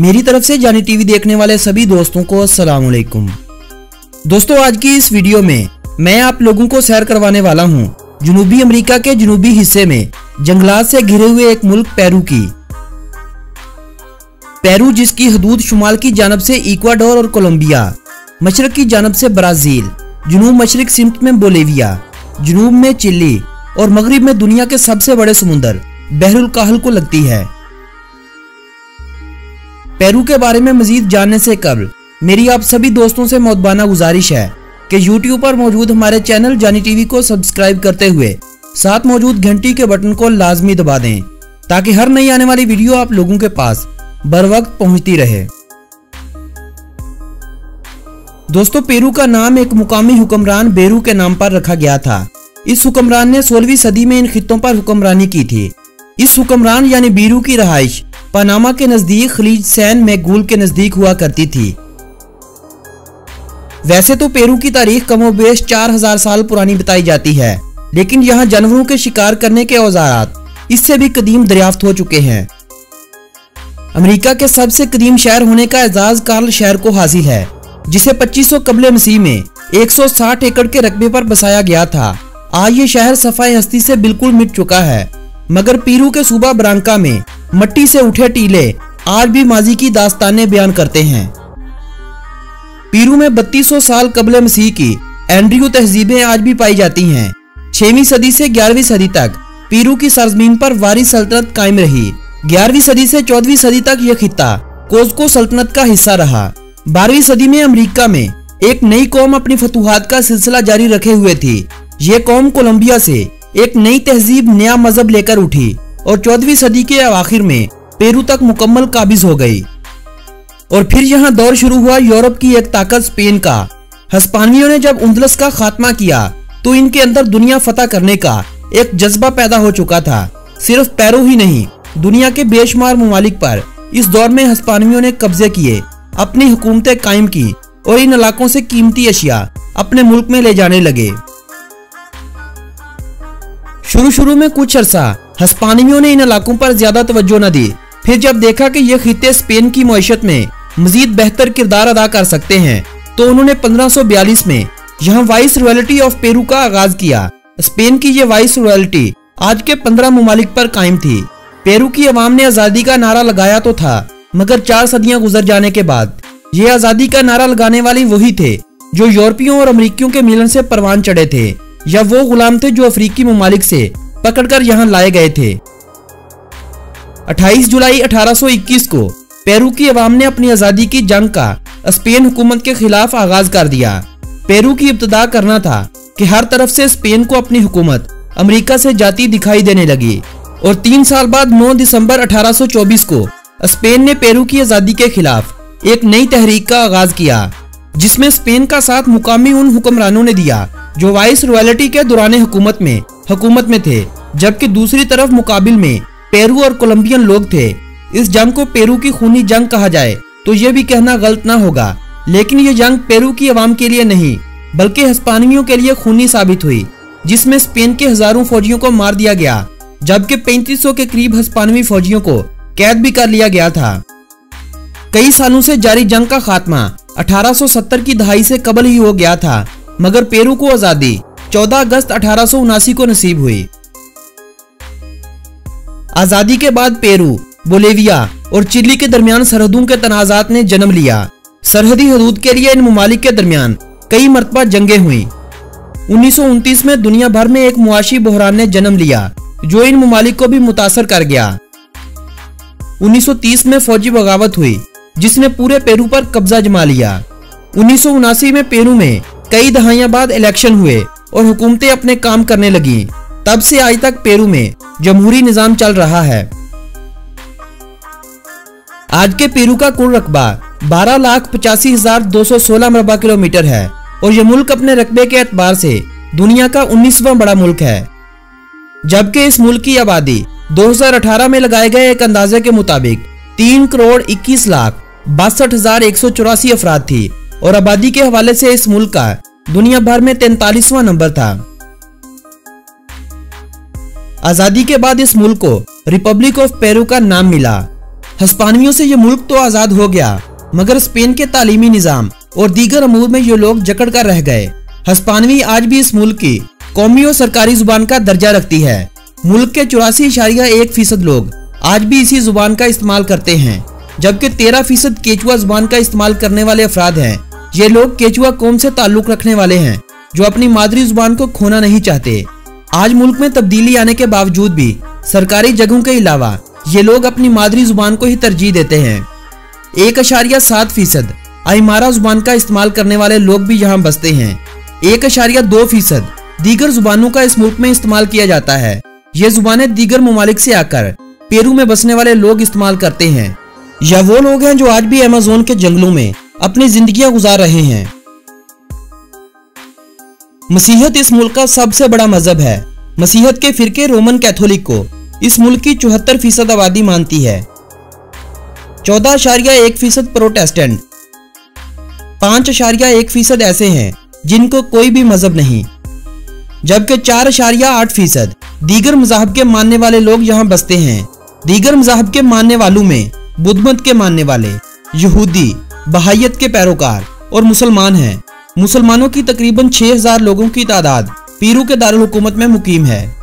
मेरी तरफ से जानी टीवी देखने वाले सभी दोस्तों को अस्सलाम वालेकुम। दोस्तों, आज की इस वीडियो में मैं आप लोगों को सैर करवाने वाला हूं जनूबी अमेरिका के जनूबी हिस्से में जंगलात से घिरे हुए एक मुल्क पेरू की। पेरू जिसकी हदूद शुमाल की जानब से इक्वाडोर और कोलंबिया, मशरक की जानब से ब्राजील, जनूब मशरक सिमत में बोलिविया, जनूब में चिली और मगरिब में दुनिया के सबसे बड़े समुंदर बहरुल काहल को लगती है। पेरू के बारे में मजीद जानने से कबल मेरी आप सभी दोस्तों से मोहब्बाना गुजारिश है कि YouTube पर मौजूद हमारे चैनल जानी टीवी को सब्सक्राइब करते हुए साथ मौजूद घंटी के बटन को लाजमी दबा दें ताकि हर नई आने वाली वीडियो आप लोगों के पास बर वक्त पहुंचती रहे। दोस्तों, पेरू का नाम एक मुकामी हुक्मरान बेरू के नाम पर रखा गया था। इस हुक्मरान ने 16वीं सदी में इन खित्तों पर हुक्मरानी की थी। इस हुक्मरान यानी बेरू की रहाइश पनामा के नजदीक खलीज सैन मैगूल के नजदीक हुआ करती थी। वैसे तो पेरू की तारीख कमोबेश 4000 साल पुरानी बताई जाती है, लेकिन यहाँ जानवरों के शिकार करने के औजारात इससे भी कदीम दरियाफ्त हो चुके हैं। अमेरिका के सबसे कदीम शहर होने का एजाज कार्ल शहर को हासिल है, जिसे 2500 कबले मसीह में 160 एकड़ के रकबे पर बसाया गया था। आज ये शहर सफाई हस्ती से बिल्कुल मिट चुका है, मगर पेरू के सूबा ब्रांका में मट्टी से उठे टीले आज भी माजी की दास्तानें बयान करते हैं। पेरू में 3200 साल कबले मसीह की एंड्रियो तहजीबें आज भी पाई जाती हैं। 6वीं सदी से 11वीं सदी तक पेरू की सरजमीन पर वारिस सल्तनत कायम रही। 11वीं सदी से 14वीं सदी तक यह खित्ता कोज़को सल्तनत का हिस्सा रहा। 12वीं सदी में अमेरिका में एक नई कौम अपनी फतूहात का सिलसिला जारी रखे हुए थी। ये कौम कोलंबिया से एक नई तहजीब, नया मजहब लेकर उठी और 14वीं सदी के आखिर में पेरू तक मुकम्मल काबिज हो गई। और फिर यहाँ दौर शुरू हुआ यूरोप की एक ताकत स्पेन का। हिस्पानियों ने जब उंदलस का खात्मा किया तो इनके अंदर दुनिया फतह करने का एक जज्बा पैदा हो चुका था। सिर्फ पेरू ही नहीं, दुनिया के बेशुमार ममालिक पर इस दौर में हिस्पानियों ने कब्जे किए, अपनी हुकूमतें कायम की और इन इलाकों से कीमती अशिया अपने मुल्क में ले जाने लगे। शुरू में कुछ अरसा हिस्पानियों ने इन इलाकों पर ज्यादा तवज्जो न दी। फिर जब देखा कि ये खित्ते स्पेन की मईशत में मजीद बेहतर किरदार अदा कर सकते हैं तो उन्होंने 1542 में यहाँ वाइस रॉयल्टी ऑफ पेरू का आगाज किया। स्पेन की ये वाइस रॉयल्टी आज के 15 ममालिक पर कायम थी। पेरू की अवाम ने आजादी का नारा लगाया तो था, मगर 4 सदियां गुजर जाने के बाद ये आजादी का नारा लगाने वाले वही थे जो यूरोपियों और अमरीकियों के मिलन से परवान चढ़े थे, या वो गुलाम थे जो अफ्रीकी ममालिक से पकड़कर यहाँ लाए गए थे। 28 जुलाई 1821 को पेरू की अवाम ने अपनी आजादी की जंग का स्पेन हुकूमत के खिलाफ आगाज कर दिया। पेरू की इब्तिदा करना था कि हर तरफ से स्पेन को अपनी हुकूमत अमेरिका से जाती दिखाई देने लगी, और 3 साल बाद 9 दिसंबर 1824 को स्पेन ने पेरू की आजादी के खिलाफ एक नई तहरीक का आगाज किया, जिसमें स्पेन का साथ मुकामी उन हुक्मरानों ने दिया जो वाइस रॉयल्टी के दौरान हुकूमत में थे, जबकि दूसरी तरफ मुकाबिल में पेरू और कोलंबियन लोग थे। इस जंग को पेरू की खूनी जंग कहा जाए तो यह भी कहना गलत ना होगा, लेकिन यह जंग पेरू की आवाम के लिए नहीं बल्कि हिस्पानियों के लिए खूनी साबित हुई, जिसमें स्पेन के हजारों फौजियों को मार दिया गया, जबकि 3500 के करीब हिस्पानवी फौजियों को कैद भी कर लिया गया था। कई सालों से जारी जंग का खात्मा 1870 की दहाई से कबल ही हो गया था, मगर पेरू को आजादी 14 अगस्त 1879 को नसीब हुई। आजादी के बाद पेरू, बोलिविया और चिली के दरमियान सरहदों के तनाजात ने जन्म लिया। सरहदी हदूद के लिए इन ममालिक के दरमियान कई मरतबा जंगें हुई। 1929 में दुनिया भर में एक मुआशी बहरान ने जन्म लिया जो इन ममालिक को भी मुतासर कर गया। 1930 में फौजी बगावत हुई जिसने पूरे पेरू पर कब्जा जमा लिया। 1979 में पेरू में कई दहाइयां बाद इलेक्शन हुए और हुकूमतें अपने काम करने लगी। तब से आज तक पेरू में जमहूरी निजाम चल रहा है। आज के पेरू का कुल रकबा 12,85,216 मरबा किलोमीटर है और यह मुल्क अपने रकबे के एतबार से दुनिया का 19वां बड़ा मुल्क है, जबकि इस मुल्क की आबादी 2018 में लगाए गए एक अंदाजे के मुताबिक 3,21,62,184 अफराद थी और आबादी के हवाले से इस मुल्क का दुनिया भर में 43वां नंबर था। आजादी के बाद इस मुल्क को रिपब्लिक ऑफ पेरू का नाम मिला। हिस्पानियों से ये मुल्क तो आजाद हो गया, मगर स्पेन के तालीमी निजाम और दीगर अमूर में ये लोग जकड़ कर रह गए। हिस्पानवी आज भी इस मुल्क की कौमी और सरकारी जुबान का दर्जा रखती है। मुल्क के 84.1% लोग आज भी इसी जुबान का इस्तेमाल करते हैं, जबकि 13% केचुआ जुबान का इस्तेमाल करने वाले अफराद हैं। ये लोग केचुआ कौम से ताल्लुक रखने वाले हैं, जो अपनी मादरी जुबान को खोना नहीं चाहते। आज मुल्क में तब्दीली आने के बावजूद भी सरकारी जगहों के अलावा ये लोग अपनी मादरी जुबान को ही तरजीह देते हैं। 1.7% आइमारा जुबान का इस्तेमाल करने वाले लोग भी यहाँ बसते हैं। 1.2% दीगर जुबानों का इस मुल्क में इस्तेमाल किया जाता है। ये जुबानें दीगर ममालिक से आकर पेरू में बसने वाले लोग इस्तेमाल करते हैं, या वो लोग हैं जो आज भी अमेज़न के जंगलों में अपनी जिंदगियां गुजार रहे हैं। मसीहत इस मुल्क का सबसे बड़ा मजहब है। मसीहत के फिरके रोमन कैथोलिक को इस मुल्क की 74% आबादी मानती है। 14.1% प्रोटेस्टेंट, 5.1% ऐसे हैं जिनको कोई भी मजहब नहीं, जबकि 4.8% दीगर मज़ाहब के मानने वाले लोग यहाँ बसते हैं। दीगर मज़ाहब के मानने वालों में बुद्ध मत के मानने वाले, यहूदी, बहायत के पैरोकार और मुसलमान हैं। मुसलमानों की तकरीबन 6000 लोगों की तादाद पेरू के दारुल हुकूमत में मुकीम है।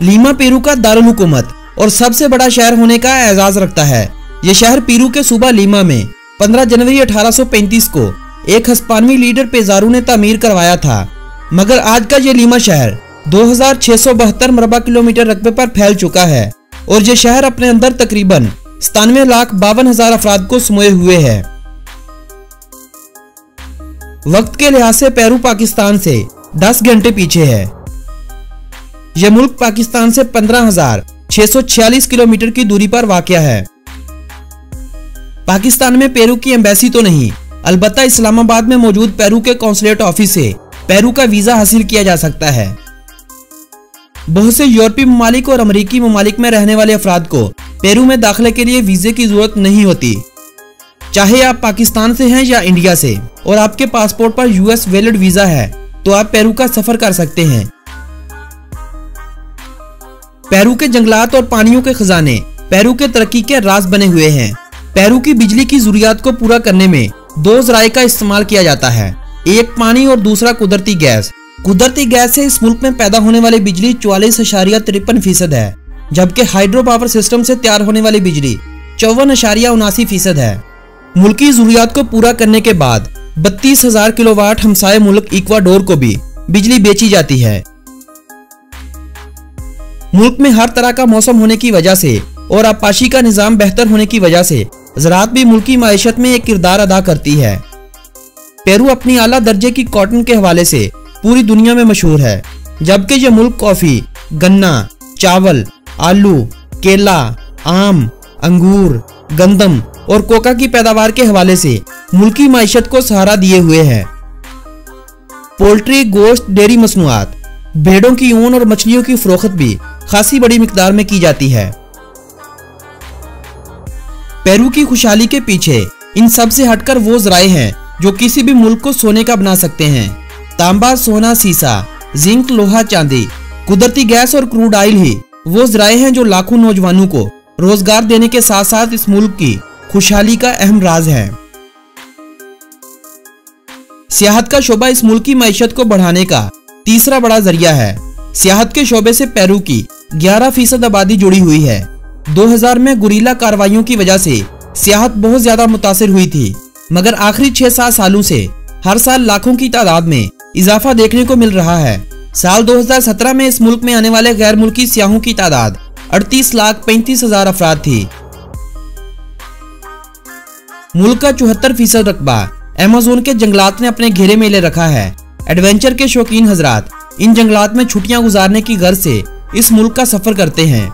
लीमा पेरू का दारुल हुकूमत और सबसे बड़ा शहर होने का एजाज रखता है। यह शहर पेरू के सूबा लीमा में 15 जनवरी 1835 को एक हिस्पानवी लीडर पेजारू ने तामीर करवाया था, मगर आज का ये लीमा शहर 2672 मरबा किलोमीटर रकबे पर फैल चुका है और ये शहर अपने अंदर तकरीबन 97,52,000 अफराद को समोए हुए है। वक्त के लिहाज से पेरू पाकिस्तान से 10 घंटे पीछे है। यह मुल्क पाकिस्तान से 15,646 किलोमीटर की दूरी पर वाक़या है। पाकिस्तान में पेरू की एम्बेसी तो नहीं, अलबत्ता इस्लामाबाद में मौजूद पेरू के कौंसलेट ऑफिस से पेरू का वीजा हासिल किया जा सकता है। बहुत से यूरोपीय ममालिक और अमेरिकी ममालिक में रहने वाले अफराद को पेरू में दाखिले के लिए वीजे की जरूरत नहीं होती। चाहे आप पाकिस्तान से हैं या इंडिया से और आपके पासपोर्ट पर यूएस वैलिड वीजा है, तो आप पेरू का सफर कर सकते हैं। पेरू के जंगलात और पानियों के खजाने पेरू के तरक्की के राज बने हुए हैं। पेरू की बिजली की जरूरियात को पूरा करने में 2 ज़राए का इस्तेमाल किया जाता है, एक पानी और दूसरा कुदरती गैस। कुदरती गैस से इस मुल्क में पैदा होने वाली बिजली 44.53% है, जबकि हाइड्रो पावर सिस्टम से तैयार होने वाली बिजली 54.79% है। मुल्की जरूरियात को पूरा करने के बाद 32,000 किलोवाट हमसाये मुल्क इक्वाडोर को भी बिजली बेची जाती है। मुल्क में हर तरह का मौसम होने की वजह से और आबपाशी का निजाम बेहतर होने की वजह से ज़राअत भी मुल्की माइशत में एक किरदार अदा करती है। पेरू अपनी आला दर्जे की कॉटन के हवाले से पूरी दुनिया में मशहूर है, जबकि यह मुल्क कॉफी, गन्ना, चावल, आलू, केला, आम, अंगूर, गंदम और कोका की पैदावार के हवाले से मुल्की माइशत को सहारा दिए हुए है। पोल्ट्री, गोश्त, डेयरी मसनूआत, भेड़ों की ऊन और मछलियों की फरोख्त भी खासी बड़ी मिकदार में की जाती है। पेरू की खुशहाली के पीछे इन सब से हटकर वो ज़राए हैं जो किसी भी मुल्क को सोने का बना सकते हैं। तांबा, सोना, सीसा, जिंक, लोहा, चांदी, कुदरती गैस और क्रूड ऑयल ही वो ज़राए हैं जो लाखों नौजवानों को रोजगार देने के साथ साथ इस मुल्क की खुशहाली का अहम राज है। सियाहत का शोबा इस मुल्क की मईशत को बढ़ाने का तीसरा बड़ा जरिया है। सियाहत के शोबे से पेरू की 11% आबादी जुड़ी हुई है। 2000 में गुरीला कार्रवाइयों की वजह से सियाहत बहुत ज्यादा मुतासिर हुई थी, मगर आखिरी 6-7 सालों से हर साल लाखों की तादाद में इजाफा देखने को मिल रहा है। साल 2017 में इस मुल्क में आने वाले गैर मुल्की सियाहों की तादाद 38,35,000 अफराद थी। मुल्क का 74% रकबा अमेज़न के जंगलात ने अपने घेरे में ले रखा है। एडवेंचर के शौकीन हजरात इन जंगलात में छुट्टियां गुजारने की गर्ज से इस मुल्क का सफर करते हैं।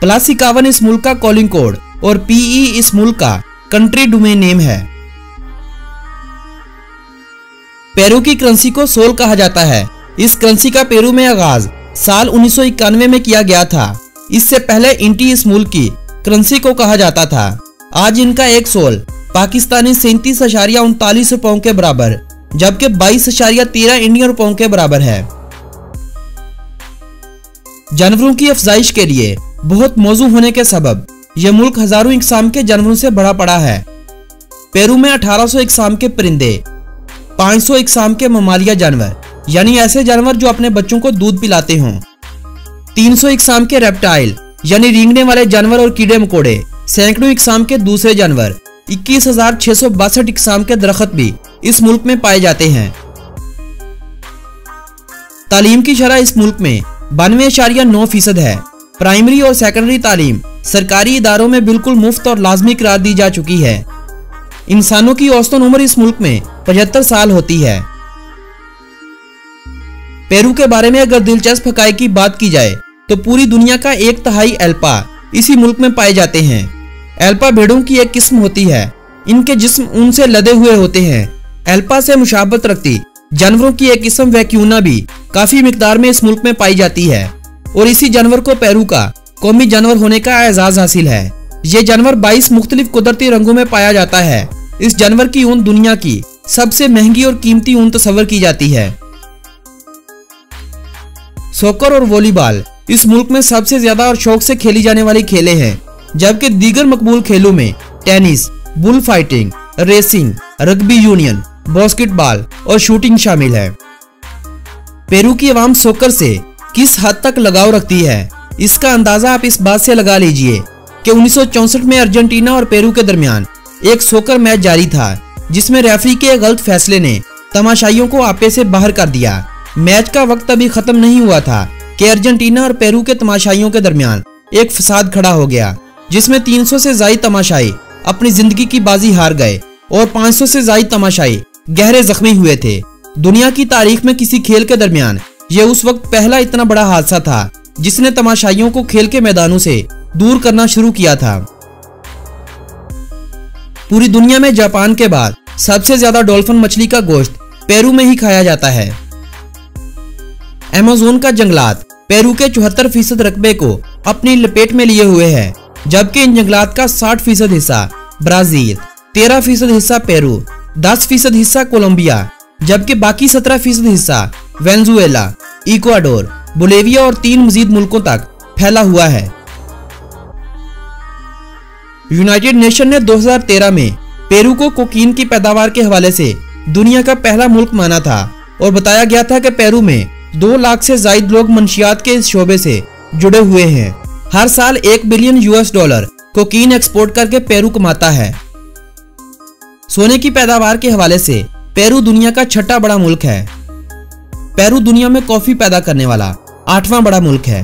+51 इस मुल्क का कॉलिंग कोड और PE इस मुल्क का कंट्री डोमेन नेम है। पेरू की करेंसी को सोल कहा जाता है। इस करेंसी का पेरू में आगाज साल 1991 में किया गया था। इससे पहले इंटी इस मुल्क की करेंसी को कहा जाता था। आज इनका एक सोल पाकिस्तानी 37.39 रुपयों के बराबर, जबकि 22.13 इंडियन रुपयों के बराबर है। जानवरों की अफजाइश के लिए बहुत मौजू होने के सबब यह मुल्क हजारों इकसाम के जानवरों से भरा पड़ा है। पेरू में 1800 इकसाम के परिंदे, 500 इकसाम के ममालिया जानवर यानी ऐसे जानवर जो अपने बच्चों को दूध पिलाते हों, 300 इकसाम के रेप्टाइल यानी रेंगने वाले जानवर और कीड़े मकोड़े, सैकड़ों इकसाम के दूसरे जानवर, 21,662 इकसाम के दरख्त भी इस मुल्क में पाए जाते हैं। तालीम की शरह इस मुल्क में 92.9% है। प्राइमरी और सेकेंडरी तालीम सरकारी इदारों में बिल्कुल मुफ्त और लाजमी करार दी जा चुकी है। इंसानों की औसतन उम्र इस मुल्क में 75 साल होती है। पेरू के बारे में अगर दिलचस्प हकाइक की बात की जाए तो पूरी दुनिया का 1/3 एल्पा इसी मुल्क में पाए जाते हैं। एल्पा भेड़ों की एक किस्म होती है। इनके जिस्म ऊन से लदे हुए होते हैं। एल्पा से मुशाबत रखती जानवरों की एक किस्म वैक्यूना भी काफी मिकदार में इस मुल्क में पाई जाती है और इसी जानवर को पेरू का कौमी जानवर होने का एजाज हासिल है। ये जानवर 22 मुख्तलिफ कुदरती रंगों में पाया जाता है। इस जानवर की ऊन दुनिया की सबसे महंगी और कीमती ऊन तस्वर की जाती है। सॉकर और वॉलीबॉल इस मुल्क में सबसे ज्यादा और शौक से खेली जाने वाली खेलें हैं, जबकि दीगर मकबूल खेलों में tennis, bull fighting, racing, rugby union, basketball और शूटिंग शामिल है। पेरू की आवाम सॉकर से किस हद तक लगाव रखती है, इसका अंदाजा आप इस बात से लगा लीजिए कि 1964 में अर्जेंटीना और पेरू के दरमियान एक सॉकर मैच जारी था, जिसमें रेफरी के गलत फैसले ने तमाशाइयों को आपे से बाहर कर दिया। मैच का वक्त अभी खत्म नहीं हुआ था कि अर्जेंटीना और पेरू के तमाशाइयों के दरमियान एक फसाद खड़ा हो गया, जिसमें 300 से ज्यादा तमाशाई अपनी जिंदगी की बाजी हार गए और 500 से ज्यादा तमाशाई गहरे जख्मी हुए थे। दुनिया की तारीख में किसी खेल के दरमियान यह उस वक्त पहला इतना बड़ा हादसा था जिसने तमाशाइयों को खेल के मैदानों से दूर करना शुरू किया था। पूरी दुनिया में जापान के बाद सबसे ज्यादा डॉल्फिन मछली का गोश्त पेरू में ही खाया जाता है। अमेज़न का जंगलात पेरू के 74% रकबे को अपनी लपेट में लिए हुए है, जबकि इन जंगलात का 60% हिस्सा ब्राजील, 13% हिस्सा पेरू, 10% हिस्सा कोलंबिया, जबकि बाकी 17% हिस्सा वेनेजुएला, इक्वाडोर, बोलिविया और 3 मजीद मुल्कों तक फैला हुआ है। यूनाइटेड नेशन ने 2013 में पेरू को कोकीन की पैदावार के हवाले से दुनिया का पहला मुल्क माना था और बताया गया था कि पेरू में 2 लाख से ज्यादा लोग मंशियात के इस शोबे से जुड़े हुए हैं। हर साल $1 बिलियन कोकीन एक्सपोर्ट करके पेरू कमाता है। सोने की पैदावार के हवाले से पेरू दुनिया का 6ठा बड़ा मुल्क है। पेरू दुनिया में कॉफी पैदा करने वाला 8वां बड़ा मुल्क है।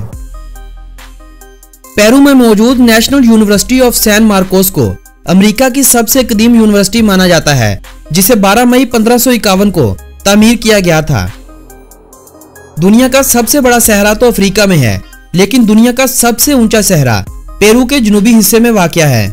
पेरू में मौजूद National University of San Marcos को अमेरिका की सबसे कदीम यूनिवर्सिटी माना जाता है, जिसे 12 मई 1551 को तामीर किया गया था। दुनिया का सबसे बड़ा सहरा तो अफ्रीका में है, लेकिन दुनिया का सबसे ऊंचा सहरा पेरू के जनूबी हिस्से में वाक़या है।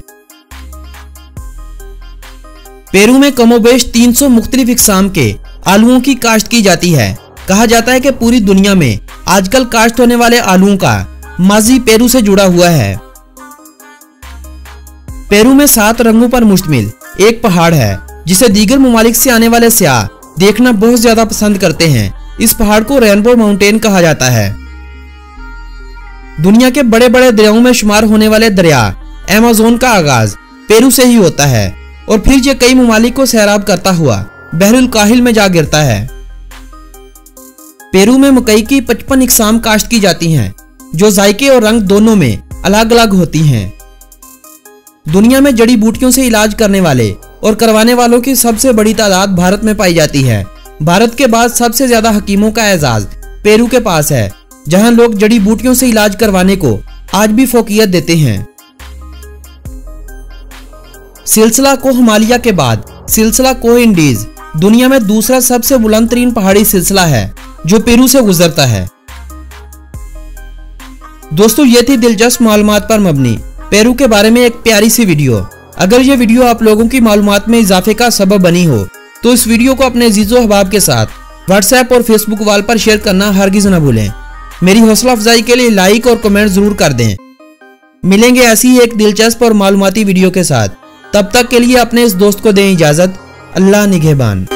पेरू में कमोबेश 300 मुख्तलिफ इकसाम के आलूओं की काश्त की जाती है। कहा जाता है कि पूरी दुनिया में आजकल काश्त होने वाले आलूओं का माजी पेरू से जुड़ा हुआ है। पेरू में 7 रंगों पर मुश्तमिल एक पहाड़ है, जिसे दीगर ममालिक से आने वाले सयाह देखना बहुत ज्यादा पसंद करते हैं। इस पहाड़ को रेनबो माउंटेन कहा जाता है। दुनिया के बड़े बड़े दरियाओं में शुमार होने वाले दरिया अमेज़न का आगाज पेरू से ही होता है और फिर यह कई ममालिक को सैराब करता हुआ बहरुल काहिल में जा गिरता है। पेरू में मकई की 55 इकसाम काश्त की जाती हैं, जो जायके और रंग दोनों में अलग अलग होती हैं। दुनिया में जड़ी बूटियों से इलाज करने वाले और करवाने वालों की सबसे बड़ी तादाद भारत में पाई जाती है। भारत के बाद सबसे ज्यादा हकीमों का एजाज पेरू के पास है, जहां लोग जड़ी बूटियों से इलाज करवाने को आज भी फोकियत देते हैं। सिलसिला कोह हिमालय के बाद सिलसिला कोह इंडीज दुनिया में दूसरा सबसे बुलंद तरीन पहाड़ी सिलसिला है, जो पेरू से गुजरता है। दोस्तों, ये थी दिलचस्प मालूमात पर मबनी पेरू के बारे में एक प्यारी सी वीडियो। अगर ये वीडियो आप लोगों की मालूमात में इजाफे का सबब बनी हो तो इस वीडियो को अपने अजीजो अहबाब के साथ व्हाट्सएप और फेसबुक वाल पर शेयर करना हरगिज न भूलें। मेरी हौसला अफजाई के लिए लाइक और कमेंट जरूर कर दें। मिलेंगे ऐसी ही एक दिलचस्प और मालूमाती वीडियो के साथ। तब तक के लिए अपने इस दोस्त को दें इजाजत। अल्लाह निगहबान।